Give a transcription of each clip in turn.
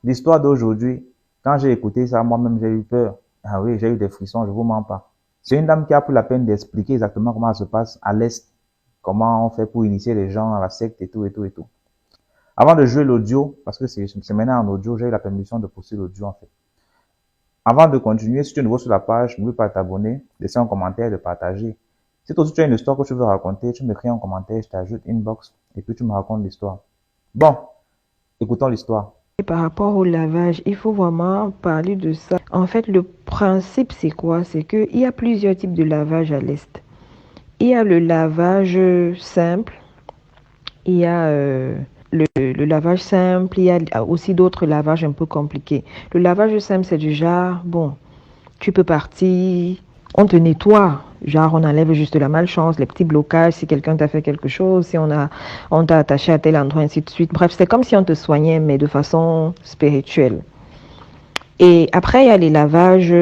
L'histoire d'aujourd'hui, quand j'ai écouté ça, moi-même, j'ai eu peur. Ah oui, j'ai eu des frissons, je vous mens pas. C'est une dame qui a pris la peine d'expliquer exactement comment ça se passe à l'Est, comment on fait pour initier les gens à la secte et tout, et tout, et tout. Avant de jouer l'audio, parce que c'est maintenant en audio, j'ai eu la permission de poster l'audio, en fait. Avant de continuer, si tu es nouveau sur la page, n'oublie pas de t'abonner, laisser un commentaire, de partager. Si toi aussi tu as une histoire que tu veux raconter, tu m'écris en commentaire, je t'ajoute inbox, et puis tu me racontes l'histoire. Bon, écoutons l'histoire. Par rapport au lavage, il faut vraiment parler de ça. En fait, le principe, c'est quoi? C'est qu'il y a plusieurs types de lavage à l'Est. Il y a le lavage simple, il y a le lavage simple, il y a aussi d'autres lavages un peu compliqués. Le lavage simple, c'est du genre, bon, tu peux partir, on te nettoie. Genre, on enlève juste la malchance, les petits blocages, si quelqu'un t'a fait quelque chose, si on t'a attaché à tel endroit, ainsi de suite. Bref, c'est comme si on te soignait, mais de façon spirituelle. Et après, il y a les lavages,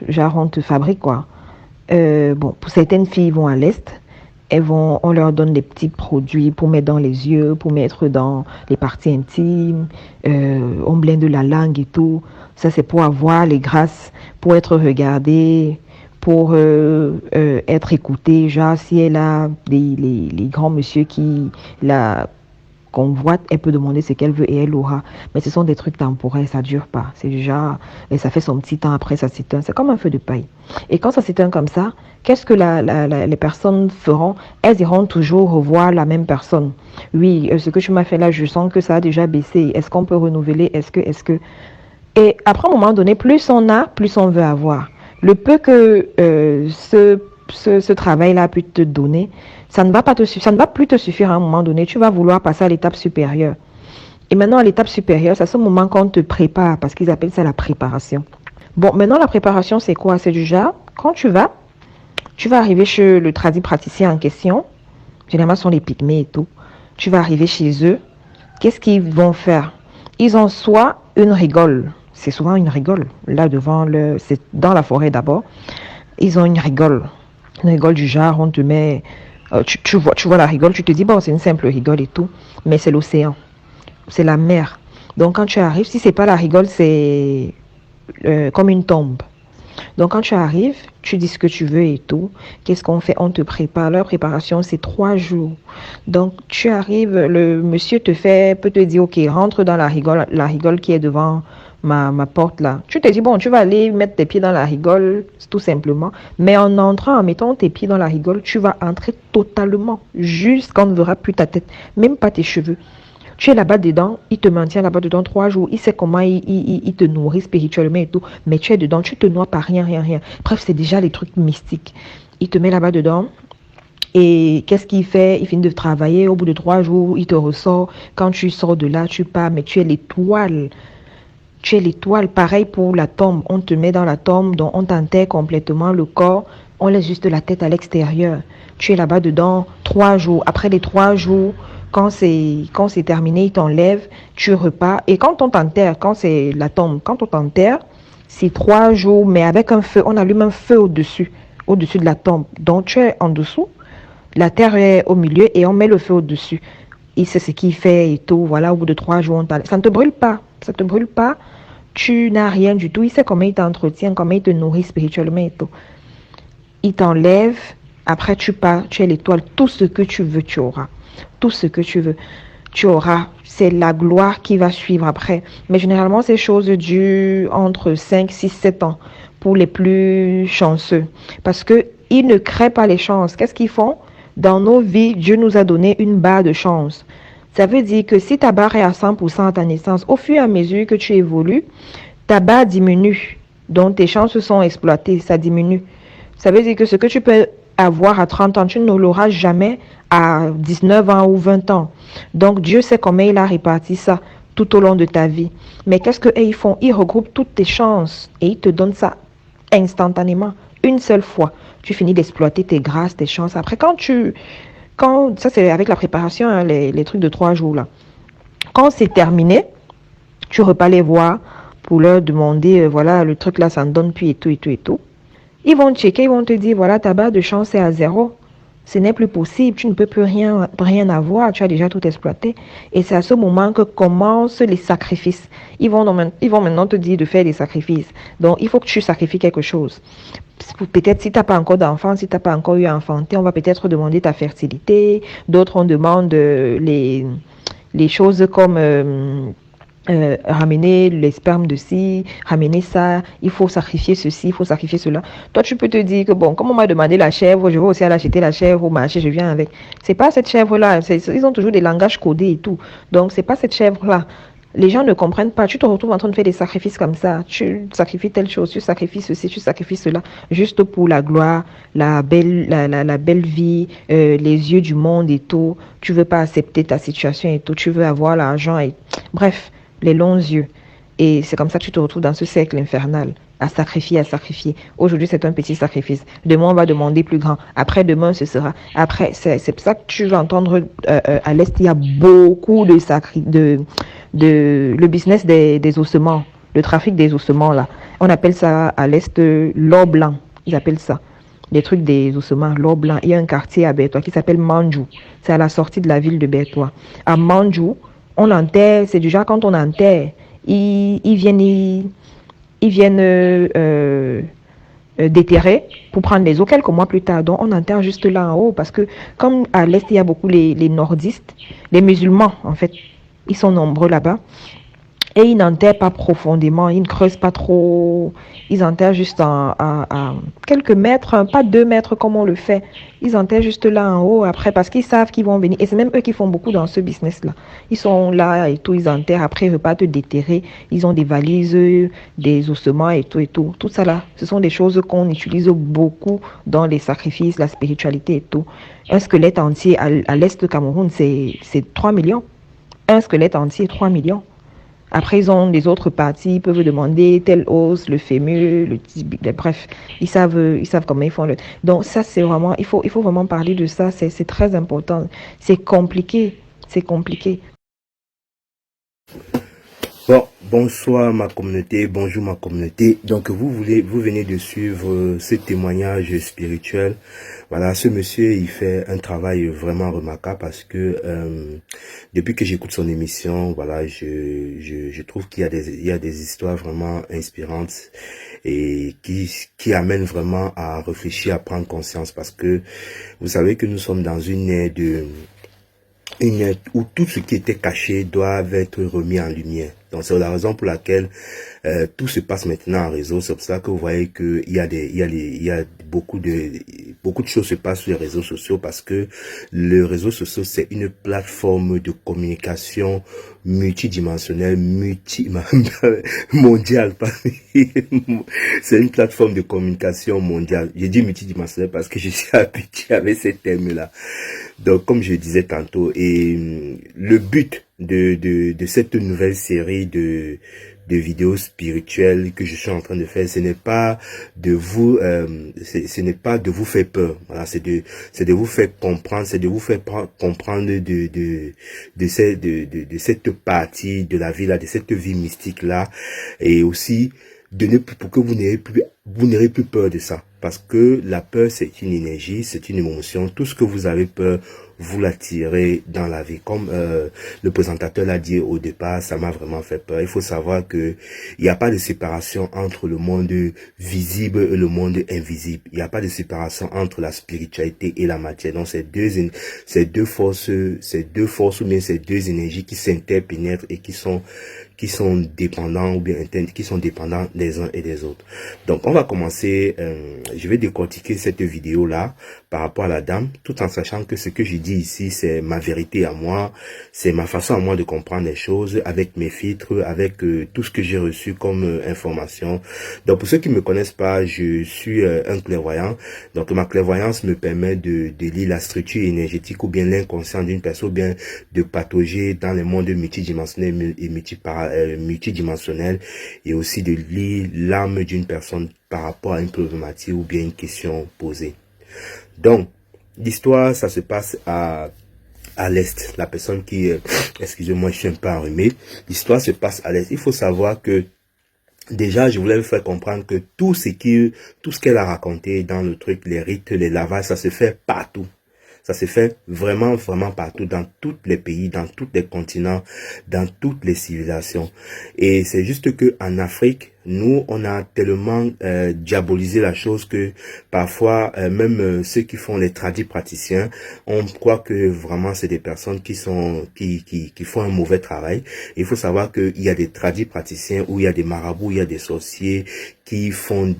genre, on te fabrique, quoi. Bon, pour certaines filles vont à l'Est, on leur donne des petits produits pour mettre dans les yeux, pour mettre dans les parties intimes, on blinde la langue et tout. Ça, c'est pour avoir les grâces, pour être regardée, pour être écoutée. Genre, si elle a les grands monsieur qui la convoite, elle peut demander ce qu'elle veut et elle aura. Mais ce sont des trucs temporaires, ça dure pas. C'est déjà, et ça fait son petit temps après, ça s'éteint. C'est comme un feu de paille. Et quand ça s'éteint comme ça, qu'est-ce que les personnes feront? Elles iront toujours revoir la même personne. Oui, ce que tu m'as fait là, je sens que ça a déjà baissé. Est-ce qu'on peut renouveler? Est-ce que... Et après, à un moment donné, plus on a, plus on veut avoir. Le peu que ce travail-là peut te donner, ça ne va plus te suffire à un moment donné. Tu vas vouloir passer à l'étape supérieure. Et maintenant, à l'étape supérieure, c'est à ce moment qu'on te prépare, parce qu'ils appellent ça la préparation. Bon, maintenant, la préparation, c'est quoi? C'est du genre, quand tu vas arriver chez le tradit praticien en question. Généralement, ce sont les pygmées et tout. Tu vas arriver chez eux. Qu'est-ce qu'ils vont faire? Ils ont soit une rigole. C'est souvent une rigole. Là, c'est dans la forêt d'abord. Ils ont une rigole. Une rigole du genre, on te met... tu vois la rigole, tu te dis, bon, c'est une simple rigole et tout. Mais c'est l'océan. C'est la mer. Donc, quand tu arrives, si c'est pas la rigole, c'est comme une tombe. Donc, quand tu arrives, tu dis ce que tu veux et tout. Qu'est-ce qu'on fait? On te prépare. Leur préparation, c'est 3 jours. Donc, tu arrives, le monsieur peut te dire, OK, rentre dans la rigole qui est devant ma porte là. Tu te dis, bon, tu vas aller mettre tes pieds dans la rigole, tout simplement. Mais en entrant, en mettant tes pieds dans la rigole, tu vas entrer totalement. Jusqu'on ne verra plus ta tête, même pas tes cheveux. Tu es là-bas dedans, il te maintient là-bas dedans 3 jours, il sait comment il te nourrit spirituellement et tout, mais tu es dedans, tu te noies par rien, rien, rien. Bref, c'est déjà les trucs mystiques. Il te met là-bas dedans, et qu'est-ce qu'il fait? Il finit de travailler, au bout de 3 jours, il te ressort. Quand tu sors de là, tu pars, mais tu es l'étoile. Tu es l'étoile, pareil pour la tombe. On te met dans la tombe, donc on t'enterre complètement le corps, on laisse juste la tête à l'extérieur. Tu es là-bas dedans 3 jours. Après les 3 jours, quand c'est terminé, ils t'enlèvent, tu repars. Et quand on t'enterre, quand c'est la tombe, quand on t'enterre, c'est 3 jours, mais avec un feu, on allume un feu au-dessus de la tombe. Donc tu es en dessous, la terre est au milieu et on met le feu au-dessus. Il sait ce qu'il fait et tout. Voilà, au bout de 3 jours, on t'enlève. Ça ne te brûle pas. Ça ne te brûle pas. Tu n'as rien du tout. Il sait comment il t'entretient, comment il te nourrit spirituellement et tout. Il t'enlève. Après, tu pars. Tu es l'étoile. Tout ce que tu veux, tu auras. Tout ce que tu veux, tu auras. C'est la gloire qui va suivre après. Mais généralement, ces choses durent entre 5, 6, 7 ans pour les plus chanceux. Parce qu'ils ne créent pas les chances. Qu'est-ce qu'ils font? Dans nos vies, Dieu nous a donné une barre de chance. Ça veut dire que si ta barre est à 100% à ta naissance, au fur et à mesure que tu évolues, ta barre diminue. Donc tes chances sont exploitées, ça diminue. Ça veut dire que ce que tu peux avoir à 30 ans, tu ne l'auras jamais à 19 ans ou 20 ans. Donc Dieu sait comment il a réparti ça tout au long de ta vie. Mais qu'est-ce qu'ils font? Ils regroupent toutes tes chances et ils te donnent ça instantanément, une seule fois. Tu finis d'exploiter tes grâces, tes chances. Après, ça c'est avec la préparation, hein, les trucs de 3 jours là. Quand c'est terminé, tu repars les voir pour leur demander, voilà, le truc là, ça me donne plus et tout et tout et tout. Ils vont checker, ils vont te dire, voilà, ta barre de chance est à 0. Ce n'est plus possible, tu ne peux plus rien avoir, tu as déjà tout exploité. Et c'est à ce moment que commencent les sacrifices. Ils vont maintenant te dire de faire des sacrifices. Donc, il faut que tu sacrifies quelque chose. Peut-être si tu n'as pas encore d'enfant, si tu n'as pas encore eu à enfanter, on va peut-être demander ta fertilité. D'autres, on demande les choses comme ramener les spermes de ci, ramener ça, il faut sacrifier ceci, il faut sacrifier cela. Toi, tu peux te dire que bon, comme on m'a demandé la chèvre, je vais aussi aller acheter la chèvre au marché, je viens avec. C'est pas cette chèvre-là, ils ont toujours des langages codés et tout. Donc, c'est pas cette chèvre-là. Les gens ne comprennent pas. Tu te retrouves en train de faire des sacrifices comme ça. Tu sacrifies telle chose, tu sacrifies ceci, tu sacrifies cela, juste pour la gloire, la belle vie, les yeux du monde et tout. Tu veux pas accepter ta situation et tout. Tu veux avoir l'argent et bref, les longs yeux. Et c'est comme ça que tu te retrouves dans ce cercle infernal, à sacrifier, à sacrifier. Aujourd'hui, c'est un petit sacrifice. Demain, on va demander plus grand. Après, demain, ce sera. Après, c'est pour ça que tu vas entendre à l'Est, il y a beaucoup de le business des ossements, le trafic des ossements, là. On appelle ça à l'Est l'or blanc. Ils appellent ça. Les trucs des ossements, l'or blanc. Il y a un quartier à Bertois qui s'appelle Manjou. C'est à la sortie de la ville de Bertois. À Manjou, on enterre, c'est du genre quand on enterre, ils viennent déterrer pour prendre les eaux quelques mois plus tard. Donc on enterre juste là en haut parce que comme à l'Est, il y a beaucoup les nordistes, les musulmans en fait, ils sont nombreux là-bas. Et ils n'enterrent pas profondément, ils ne creusent pas trop, ils enterrent juste à quelques mètres, pas 2 mètres comme on le fait. Ils enterrent juste là en haut après parce qu'ils savent qu'ils vont venir. Et c'est même eux qui font beaucoup dans ce business-là. Ils sont là et tout, ils enterrent, après ils repartent déterrer. Ils ont des valises, des ossements et tout et tout. Tout ça là, ce sont des choses qu'on utilise beaucoup dans les sacrifices, la spiritualité et tout. Un squelette entier à l'est du Cameroun, c'est 3 millions. Un squelette entier, 3 millions. Après, ils ont les autres parties, ils peuvent demander telle os, le fémur, le tibia, bref, ils savent comment ils font. Donc ça, c'est vraiment, il faut vraiment parler de ça, c'est très important. C'est compliqué, c'est compliqué. Bon, bonsoir ma communauté, bonjour ma communauté. Donc vous venez de suivre ce témoignage spirituel. Voilà, ce monsieur, il fait un travail vraiment remarquable parce que depuis que j'écoute son émission, voilà, je trouve qu'il y a des histoires vraiment inspirantes et qui amènent vraiment à réfléchir, à prendre conscience parce que vous savez que nous sommes dans une ère où tout ce qui était caché doit être remis en lumière. Donc c'est la raison pour laquelle tout se passe maintenant en réseau. C'est pour ça que vous voyez que il y a beaucoup de choses se passent sur les réseaux sociaux parce que le réseau social c'est une plateforme de communication multidimensionnelle, mondiale. C'est une plateforme de communication mondiale. Je dis multidimensionnelle parce que je suis habitué avec ces termes-là. Donc, comme je disais tantôt, et le but de cette nouvelle série de vidéos spirituelles que je suis en train de faire, ce n'est pas de vous, ce n'est pas de vous faire peur. Voilà, c'est de vous faire comprendre, c'est de vous faire comprendre de cette partie de la vie là, de cette vie mystique là, et aussi pour que vous n'aurez plus peur de ça. Parce que la peur, c'est une énergie, c'est une émotion. Tout ce que vous avez peur, vous l'attirez dans la vie. Comme le présentateur l'a dit au départ, ça m'a vraiment fait peur. Il faut savoir que il n'y a pas de séparation entre le monde visible et le monde invisible. Il n'y a pas de séparation entre la spiritualité et la matière. Donc, ces deux forces ou bien ces deux énergies qui s'interpénètrent et qui sont dépendants ou bien qui sont dépendants des uns et des autres. Donc on va commencer, je vais décortiquer cette vidéo là par rapport à la dame, tout en sachant que ce que je dis ici c'est ma vérité à moi, c'est ma façon à moi de comprendre les choses avec mes filtres, avec tout ce que j'ai reçu comme information. Donc pour ceux qui me connaissent pas, je suis un clairvoyant, donc ma clairvoyance me permet de lire la structure énergétique ou bien l'inconscient d'une personne, ou bien de patauger dans les mondes multidimensionnels et multidimensionnel, et aussi de lire l'âme d'une personne par rapport à une problématique ou bien une question posée. Donc, l'histoire, ça se passe à l'Est. La personne qui, excusez-moi, je suis un peu enrhumé. L'histoire se passe à l'Est. Il faut savoir que, déjà, je voulais vous faire comprendre que tout ce qu'elle a raconté dans le truc, les rites, les lavages, ça se fait partout. Ça se fait vraiment, vraiment partout, dans tous les pays, dans tous les continents, dans toutes les civilisations. Et c'est juste que en Afrique, nous, on a tellement diabolisé la chose que parfois, même ceux qui font les tradis praticiens, on croit que vraiment c'est des personnes qui font un mauvais travail. Il faut savoir qu'il y a des tradis praticiens, où il y a des marabouts, il y a des sorciers qui font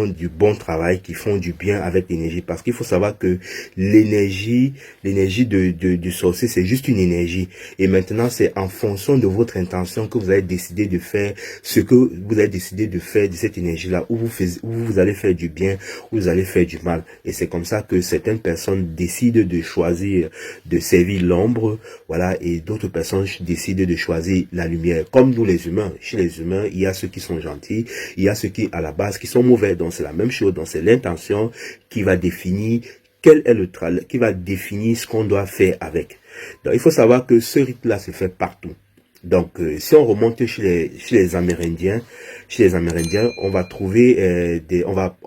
du bon travail, qui font du bien avec l'énergie. Parce qu'il faut savoir que l'énergie du sorcier, c'est juste une énergie. Et maintenant, c'est en fonction de votre intention que vous allez décider de faire ce que vous avez décidé de faire de cette énergie-là, où vous allez faire du bien, où vous allez faire du mal. Et c'est comme ça que certaines personnes décident de choisir de servir l'ombre, voilà, et d'autres personnes décident de choisir la lumière. Comme nous les humains, chez les humains, il y a ceux qui sont gentils, il y a ceux qui, à la base, qui sont mauvais. Donc c'est la même chose, donc c'est l'intention qui va définir quel est le travail, qui va définir ce qu'on doit faire avec. Donc il faut savoir que ce rite-là se fait partout. Donc, si on remonte chez les Amérindiens, on va trouver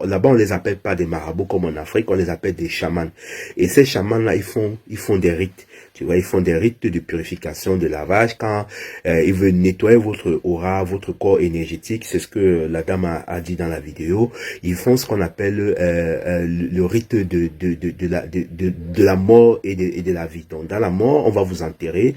là-bas on les appelle pas des marabouts comme en Afrique, on les appelle des chamans. Et ces chamans-là, ils font des rites. Tu vois, ils font des rites de purification, de lavage. Quand ils veulent nettoyer votre aura, votre corps énergétique, c'est ce que la dame a dit dans la vidéo. Ils font ce qu'on appelle le rite de la mort et de la vie. Donc, dans la mort, on va vous enterrer,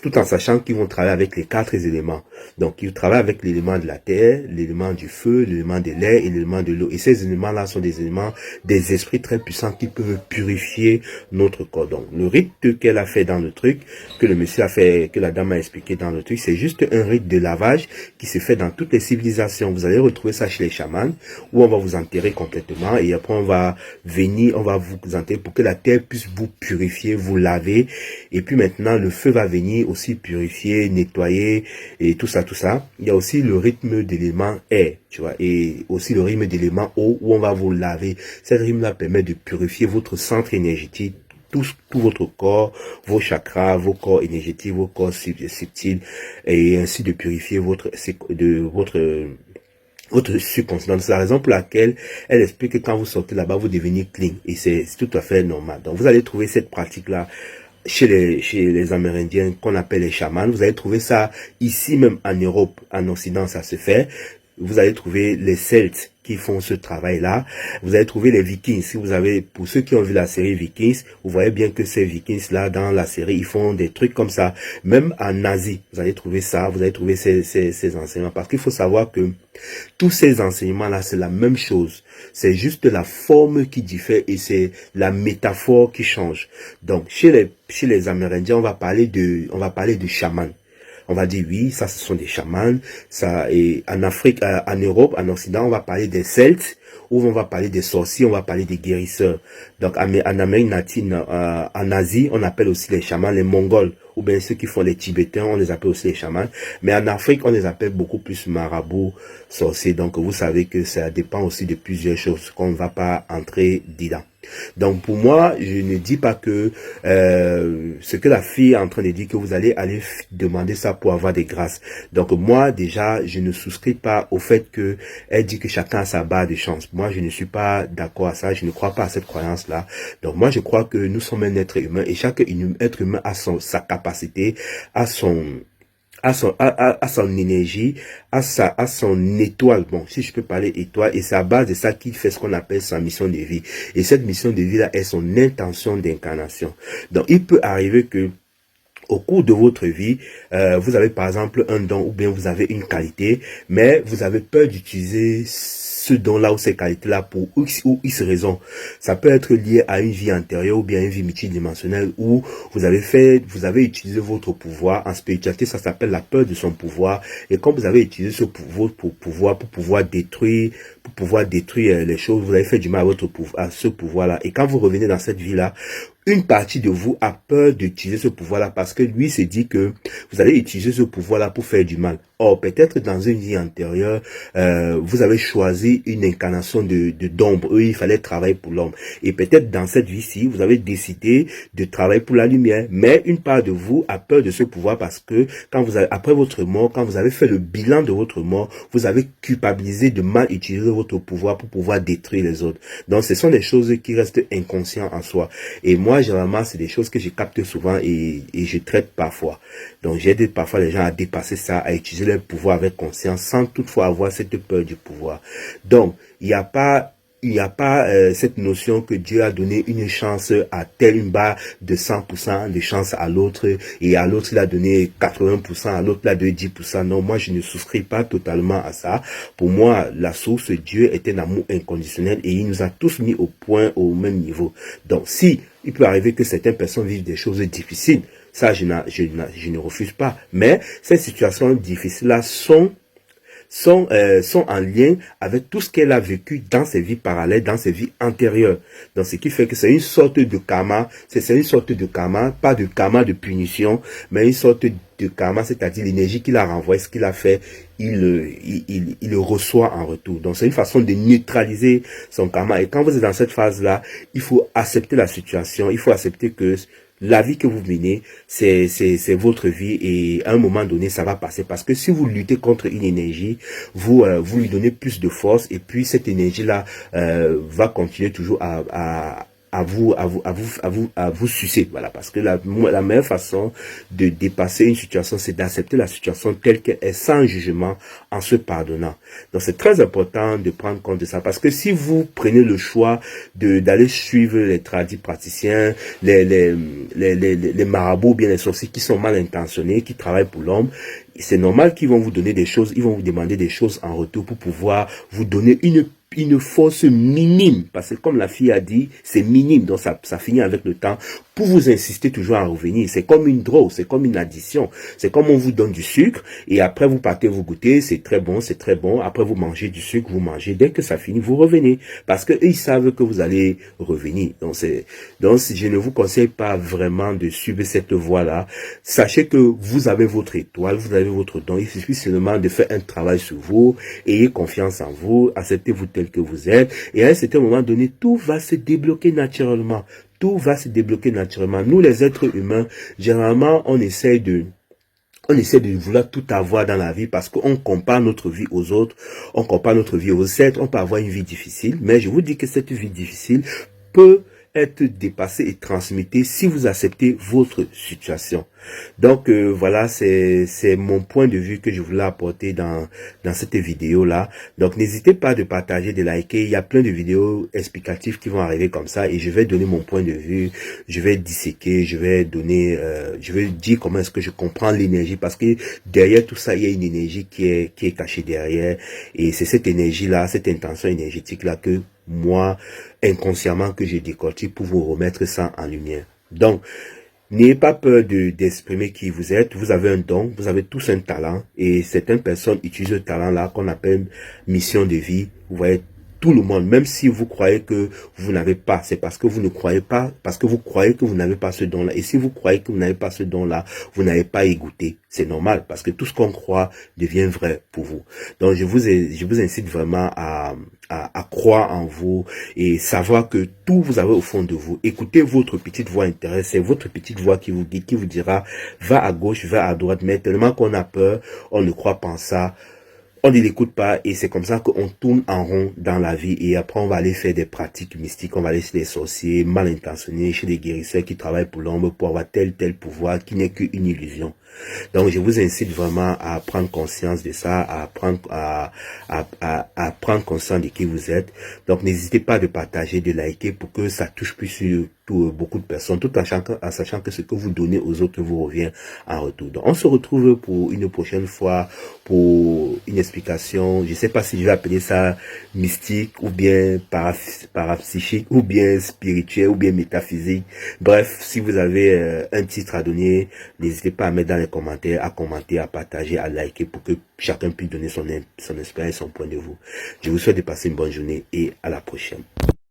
tout en sachant qu'ils vont travailler avec les 4 éléments. Donc, ils travaillent avec l'élément de la terre, l'élément du feu, l'élément de l'air et l'élément de l'eau. Et ces éléments-là sont des éléments, des esprits très puissants qui peuvent purifier notre corps. Donc, le rite qu'elle a fait dans le truc, que le monsieur a fait, que la dame a expliqué dans le truc, c'est juste un rite de lavage qui se fait dans toutes les civilisations. Vous allez retrouver ça chez les chamans, où on va vous enterrer complètement et après on va vous enterrer pour que la terre puisse vous purifier, vous laver. Et puis maintenant, le feu va venir aussi purifier, nettoyer et tout ça, tout ça. Il y a aussi le rythme de l'élément air, tu vois, et aussi le rythme de l'élément eau où on va vous laver. Cette rythme-là permet de purifier votre centre énergétique, tout votre corps, vos chakras, vos corps énergétiques, vos corps subtils, et ainsi de purifier votre subconscient. C'est la raison pour laquelle elle explique que quand vous sortez là-bas, vous devenez clean. Et c'est tout à fait normal. Donc, vous allez trouver cette pratique-là chez les Amérindiens qu'on appelle les chamans. Vous allez trouver ça ici même en Europe, en Occident, ça se fait. Vous allez trouver les Celtes qui font ce travail-là. Vous allez trouver les Vikings. Si vous avez, pour ceux qui ont vu la série Vikings, vous voyez bien que ces Vikings-là, dans la série, ils font des trucs comme ça. Même en Asie, vous allez trouver ça, vous allez trouver ces enseignements. Parce qu'il faut savoir que tous ces enseignements-là, c'est la même chose. C'est juste la forme qui diffère et c'est la métaphore qui change. Donc, chez les Amérindiens, on va parler de chamans. On va dire oui, ça ce sont des chamans, ça, et en Afrique, en Europe, en Occident, on va parler des Celtes, ou on va parler des sorciers, on va parler des guérisseurs. Donc en Amérique latine, en Asie, on appelle aussi les chamans les Mongols, ou bien ceux qui font les Tibétains, on les appelle aussi les chamans. Mais en Afrique, on les appelle beaucoup plus marabouts, sorciers. Donc vous savez que ça dépend aussi de plusieurs choses qu'on ne va pas entrer dedans. Donc pour moi, je ne dis pas que ce que la fille est en train de dire, que vous allez aller demander ça pour avoir des grâces. Donc moi déjà, je ne souscris pas au fait que elle dit que chacun a sa barre de chance. Moi, je ne suis pas d'accord à ça, je ne crois pas à cette croyance-là. Donc moi, je crois que nous sommes un être humain et chaque être humain a sa capacité, à son énergie, à son étoile. Bon, si je peux parler étoile, et c'est à base de ça qu'il fait ce qu'on appelle sa mission de vie. Et cette mission de vie là est son intention d'incarnation. Donc, il peut arriver que au cours de votre vie, vous avez par exemple un don ou bien vous avez une qualité, mais vous avez peur d'utiliser ce don-là ou ces qualités-là pour X ou X raisons. Ça peut être lié à une vie antérieure ou bien une vie multidimensionnelle où vous avez utilisé votre pouvoir. En spiritualité, ça s'appelle la peur de son pouvoir. Et quand vous avez utilisé ce pouvoir pour pouvoir détruire les choses, vous avez fait du mal à ce pouvoir-là. Et quand vous revenez dans cette vie-là, une partie de vous a peur d'utiliser ce pouvoir-là parce que lui s'est dit que vous allez utiliser ce pouvoir-là pour faire du mal. Or, peut-être dans une vie antérieure, vous avez choisi une incarnation d'ombre. Eux, il fallait travailler pour l'ombre. Et peut-être dans cette vie-ci, vous avez décidé de travailler pour la lumière. Mais une part de vous a peur de ce pouvoir parce que quand vous avez, après votre mort, quand vous avez fait le bilan de votre mort, vous avez culpabilisé de mal utiliser votre pouvoir pour pouvoir détruire les autres. Donc, ce sont des choses qui restent inconscientes en soi. Et moi, généralement, c'est des choses que je capte souvent et je traite parfois. Donc, j'aide parfois les gens à dépasser ça, à utiliser leur pouvoir avec conscience, sans toutefois avoir cette peur du pouvoir. Donc, il n'y a pas cette notion que Dieu a donné une chance à tel, une barre de 100% de chance à l'autre, et à l'autre il a donné 80%, à l'autre il a donné 10%. Non, moi je ne souscris pas totalement à ça. Pour moi, la source, Dieu, est un amour inconditionnel et il nous a tous mis au point, au même niveau. Donc si il peut arriver que certaines personnes vivent des choses difficiles, ça je ne refuse pas. Mais ces situations difficiles-là sont en lien avec tout ce qu'elle a vécu dans ses vies parallèles, dans ses vies antérieures. Donc, ce qui fait que c'est une sorte de karma, c'est une sorte de karma, pas de karma de punition, mais une sorte de karma, c'est-à-dire l'énergie qu'il a renvoyée, ce qu'il a fait, il le reçoit en retour. Donc, c'est une façon de neutraliser son karma. Et quand vous êtes dans cette phase-là, il faut accepter la situation, il faut accepter que la vie que vous menez, c'est votre vie et à un moment donné, ça va passer. Parce que si vous luttez contre une énergie, vous lui donnez plus de force et puis cette énergie-là va continuer toujours à vous sucer. Voilà, parce que la meilleure façon de dépasser une situation, c'est d'accepter la situation telle qu'elle est, sans jugement, en se pardonnant. Donc c'est très important de prendre compte de ça, parce que si vous prenez le choix d'aller suivre les tradis praticiens, les marabouts, bien les sorciers qui sont mal intentionnés, qui travaillent pour l'homme, c'est normal qu'ils vont vous donner des choses, ils vont vous demander des choses en retour pour pouvoir vous donner une force minime, parce que comme la fille a dit, c'est minime, donc ça finit avec le temps, pour vous insister toujours à revenir. C'est comme une drogue, c'est comme une addition, c'est comme on vous donne du sucre, et après vous partez vous goûter, c'est très bon, après vous mangez du sucre, vous mangez, dès que ça finit, vous revenez, parce que ils savent que vous allez revenir. Donc je ne vous conseille pas vraiment de suivre cette voie-là. Sachez que vous avez votre étoile, vous avez votre don, il suffit seulement de faire un travail sur vous, ayez confiance en vous, acceptez-vous tel que vous êtes, et à un certain moment donné, tout va se débloquer naturellement. Tout va se débloquer naturellement. Nous, les êtres humains, généralement, on essaie de vouloir tout avoir dans la vie parce qu'on compare notre vie aux autres, on compare notre vie aux êtres, on peut avoir une vie difficile, mais je vous dis que cette vie difficile peut être dépassée et transmutée si vous acceptez votre situation. Donc voilà, c'est mon point de vue que je voulais apporter dans cette vidéo là. Donc n'hésitez pas de partager, de liker. Il y a plein de vidéos explicatives qui vont arriver comme ça et je vais donner mon point de vue, je vais disséquer, je vais dire comment est-ce que je comprends l'énergie, parce que derrière tout ça il y a une énergie qui est cachée derrière, et c'est cette énergie là, cette intention énergétique là que moi inconsciemment que j'ai décortique pour vous remettre ça en lumière. Donc n'ayez pas peur d'exprimer qui vous êtes. Vous avez un don, vous avez tous un talent, et certaines personnes utilisent ce talent-là qu'on appelle mission de vie. Vous voyez, tout le monde, même si vous croyez que vous n'avez pas, c'est parce que vous ne croyez pas, parce que vous croyez que vous n'avez pas ce don-là. Et si vous croyez que vous n'avez pas ce don-là, vous n'avez pas écouté. C'est normal, parce que tout ce qu'on croit devient vrai pour vous. Donc, je vous incite vraiment à croire en vous et savoir que tout vous avez au fond de vous. Écoutez votre petite voix intérieure, c'est votre petite voix qui vous guide, qui vous dira, va à gauche, va à droite, mais tellement qu'on a peur, on ne croit pas en ça. On ne l'écoute pas et c'est comme ça qu'on tourne en rond dans la vie, et après on va aller faire des pratiques mystiques, on va aller chez les sorciers mal intentionnés, chez les guérisseurs qui travaillent pour l'ombre pour avoir tel pouvoir qui n'est qu'une illusion. Donc je vous incite vraiment à prendre conscience de ça, à prendre conscience de qui vous êtes. Donc n'hésitez pas de partager, de liker pour que ça touche plus sur beaucoup de personnes, tout en sachant que ce que vous donnez aux autres vous revient en retour. Donc on se retrouve pour une prochaine fois pour une explication. Je ne sais pas si je vais appeler ça mystique ou bien parapsychique ou bien spirituel ou bien métaphysique. Bref, si vous avez un titre à donner, n'hésitez pas à mettre dans les commentaires, à commenter, à partager, à liker pour que chacun puisse donner son expérience, son point de vue. Je vous souhaite de passer une bonne journée et à la prochaine.